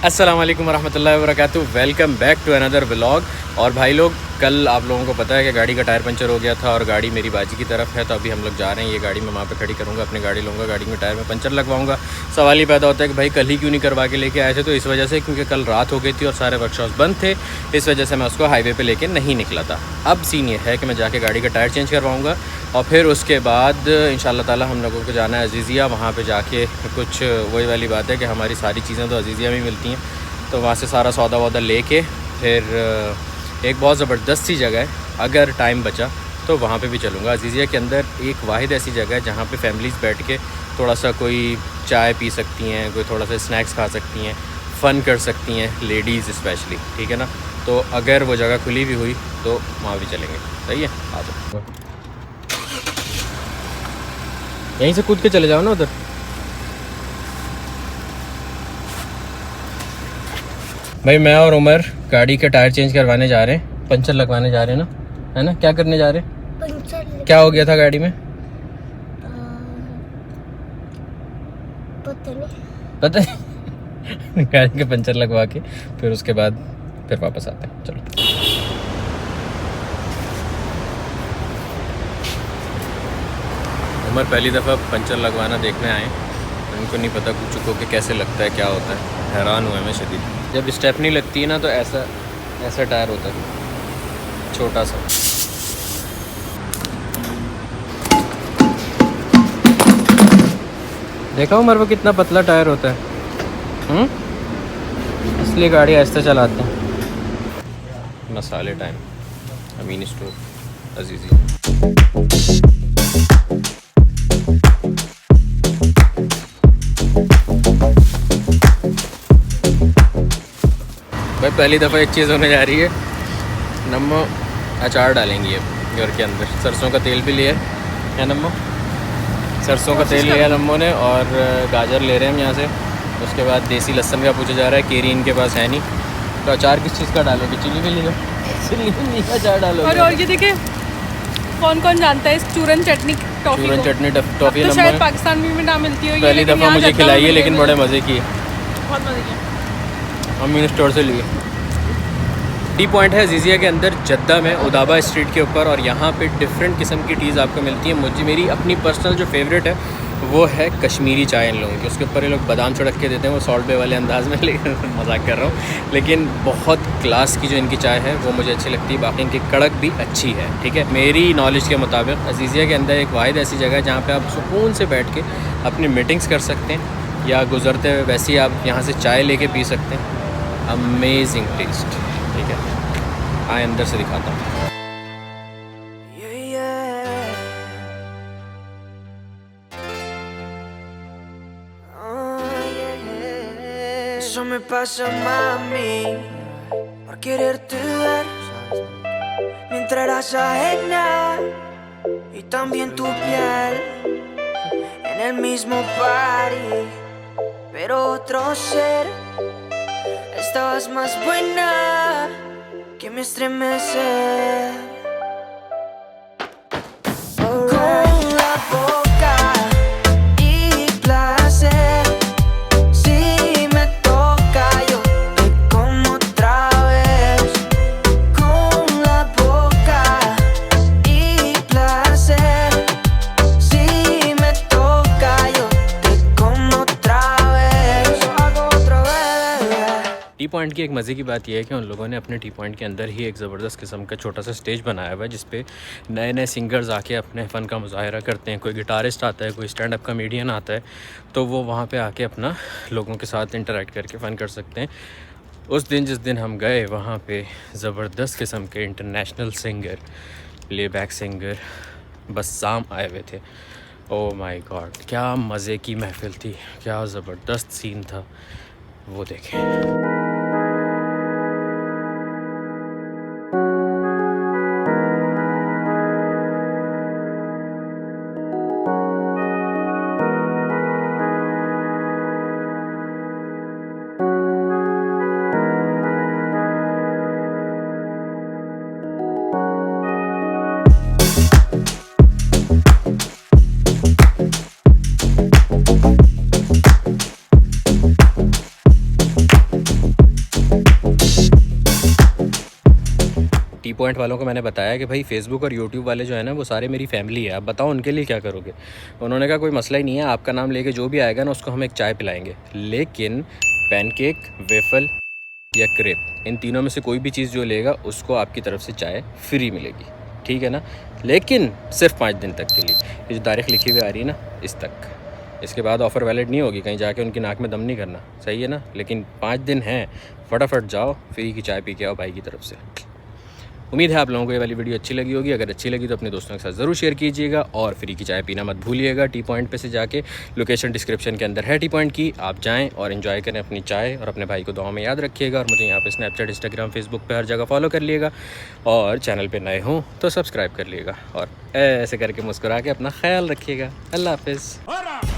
अस्सलाम वालेकुम रहमतुल्लाहि व बरकातुहू। Welcome back to another vlog. और भाई लोग, कल आप लोगों को पता है कि गाड़ी का टायर पंचर हो गया था और गाड़ी मेरी बाजी की तरफ है, तो अभी हम लोग जा रहे हैं। ये गाड़ी मैं वहाँ पे खड़ी करूँगा, अपनी गाड़ी लूँगा, गाड़ी में टायर में पंचर लगवाऊँगा। सवाल ही पैदा होता है कि भाई कल ही क्यों नहीं करवा के लेके आए थे, तो इस वजह से क्योंकि कल रात हो गई थी और सारे वर्कशॉप बंद थे, इस वजह से मैं उसको हाईवे पर लेके नहीं निकला था। अब सीन ये है कि मैं जाके गाड़ी का टायर चेंज करवाऊँगा और फिर उसके बाद इंशाल्लाह ताला हम लोगों को जाना है अजीज़िया। वहाँ पर जाके कुछ वही वाली बात है कि हमारी सारी चीज़ें तो अजीज़िया में मिलती हैं, तो वहाँ से सारा सौदा वौदा लेके फिर एक बहुत ज़बरदस्त सी जगह है, अगर टाइम बचा तो वहाँ पे भी चलूँगा। अजीज़िया के अंदर एक वाहिद ऐसी जगह है जहाँ पे फैमिलीज़ बैठ के थोड़ा सा कोई चाय पी सकती हैं, कोई थोड़ा सा स्नैक्स खा सकती हैं, फ़न कर सकती हैं, लेडीज़ स्पेशली, ठीक है ना। तो अगर वो जगह खुली भी हुई तो वहाँ भी चलेंगे। सही है, आ जाओ। यहीं से कूद के चले जाओ ना उधर। भाई मैं और उमर गाड़ी का टायर चेंज करवाने जा रहे हैं, पंचर लगवाने जा रहे हैं ना, है ना। क्या करने जा रहे हैं? पंचर। क्या हो गया था गाड़ी में? पता नहीं। गाड़ी के पंचर लगवा के फिर उसके बाद फिर वापस आते हैं। चलो। उमर पहली दफ़ा पंचर लगवाना देखने आए, उनको नहीं पता कुछ को कि कैसे लगता है, क्या होता है। हैरान हुआ मैं शदीद। जब स्टेपनी लगती है ना तो ऐसा टायर होता है, छोटा सा। देखा उमर वो कितना पतला टायर होता है, इसलिए गाड़ी आहिस्ता चलाते हैं। मसाले टाइम, अमीन स्टोर, अजीज़िया। भाई पहली दफ़ा एक चीज़ होने जा रही है, नम्मो अचार डालेंगी अब घर के अंदर। सरसों का तेल भी लिया है नम्मो, सरसों का तेल लिया नम्मो ने, और गाजर ले रहे हैं हम यहाँ से। उसके बाद देसी लहसुन का पूछा जा रहा है, केरी इनके पास है नहीं, तो अचार किस चीज़ का डालोगे? चिली भी लियो, चिली भी अचार डालोगे। और ये देखिए, कौन कौन जानता है इस चूरन चटनी टॉफी? चूरन चटनी टॉफी तो शायद पाकिस्तान में ना मिलती हो। पहली दफ़ा मुझे खिलाई है, लेकिन बड़े मज़े की है, बहुत मज़े की। अमीन स्टोर से लिए। टी पॉइंट है अजीज़िया के अंदर, जद्दा में, उदाबा स्ट्रीट के ऊपर, और यहाँ पे डिफरेंट किस्म की टीज़ आपको मिलती हैं। मेरी अपनी पर्सनल जो फेवरेट है वो है कश्मीरी चाय इन लोगों की। उसके ऊपर ये लोग बादाम छिड़क के देते हैं, वो सॉल्ट बे वाले अंदाज़ में, लेकिन मजाक कर रहा हूँ, लेकिन बहुत क्लास की जो इनकी चाय है वो मुझे अच्छी लगती है। बाकी इनकी कड़क भी अच्छी है, ठीक है। मेरी नॉलेज के मुताबिक अजीज़िया के अंदर एक वाहिद ऐसी जगह है जहाँ पर आप सुकून से बैठ के अपनी मीटिंग्स कर सकते हैं, या गुज़रते हुए वैसे ही आप यहाँ से चाय लेके पी सकते हैं। अमेजिंग टेस्ट, ठीक है। आए अंदर से दिखाता हूँ। Eso me pasa, mami, por quererte ver mientras eras ajena y también tu piel en el mismo party, pero otro ser. Estabas más buena que me estremece. Con la boca y placer. Si me toca yo te como otra vez. Con la boca y placer. Si me toca yo te como otra vez. Lo hago otra vez. T point की एक मज़े की बात यह है कि उन लोगों ने अपने टी पॉइंट के अंदर ही एक ज़बरदस्त किस्म का छोटा सा स्टेज बनाया हुआ है, जिस पे नए नए सिंगर्स आके अपने फ़न का मुज़ाहरा करते हैं। कोई गिटारिस्ट आता है, कोई स्टैंड अप कॉमेडियन आता है, तो वो वहाँ पे आके अपना लोगों के साथ इंटरेक्ट करके फ़न कर सकते हैं। उस दिन जिस दिन हम गए, वहाँ पे ज़बरदस्त किस्म के इंटरनेशनल सिंगर, प्लेबैक सिंगर बस्साम आए हुए थे। ओह माय गॉड, क्या मज़े की महफ़िल थी, क्या ज़बरदस्त सीन था, वो देखें। टी पॉइंट वालों को मैंने बताया कि भाई फेसबुक और यूट्यूब वाले जो है ना वो सारे मेरी फैमिली है, आप बताओ उनके लिए क्या करोगे। उन्होंने कहा कोई मसला ही नहीं है, आपका नाम लेके जो भी आएगा ना उसको हम एक चाय पिलाएंगे, लेकिन पैनकेक, वेफल या क्रेप, इन तीनों में से कोई भी चीज़ जो लेगा उसको आपकी तरफ से चाय फ्री मिलेगी, ठीक है ना। लेकिन सिर्फ 5 दिन तक के लिए, ये जो तारीख लिखी हुई आ रही है ना इस तक, इसके बाद ऑफ़र वैलिड नहीं होगी, कहीं जाके उनकी नाक में दम नहीं करना, सही है ना। लेकिन 5 दिन हैं, फटाफट जाओ फ्री की चाय पी के आओ भाई की तरफ से। उम्मीद है आप लोगों को ये वाली वीडियो अच्छी लगी होगी। अगर अच्छी लगी तो अपने दोस्तों के साथ ज़रूर शेयर कीजिएगा और फ्री की चाय पीना मत भूलिएगा। टी पॉइंट पे से जाके, लोकेशन डिस्क्रिप्शन के अंदर है टी पॉइंट की, आप जाएं और एंजॉय करें अपनी चाय और अपने भाई को दुआ में याद रखिएगा। और मुझे यहाँ पे स्नैपचैट, इंस्टाग्राम, फेसबुक पे हर जगह फॉलो कर लिएगा और चैनल पे नए हों तो सब्सक्राइब कर लिएगा और ऐसे करके मुस्कुरा के अपना ख्याल रखिएगा। अल्लाह हाफिज़।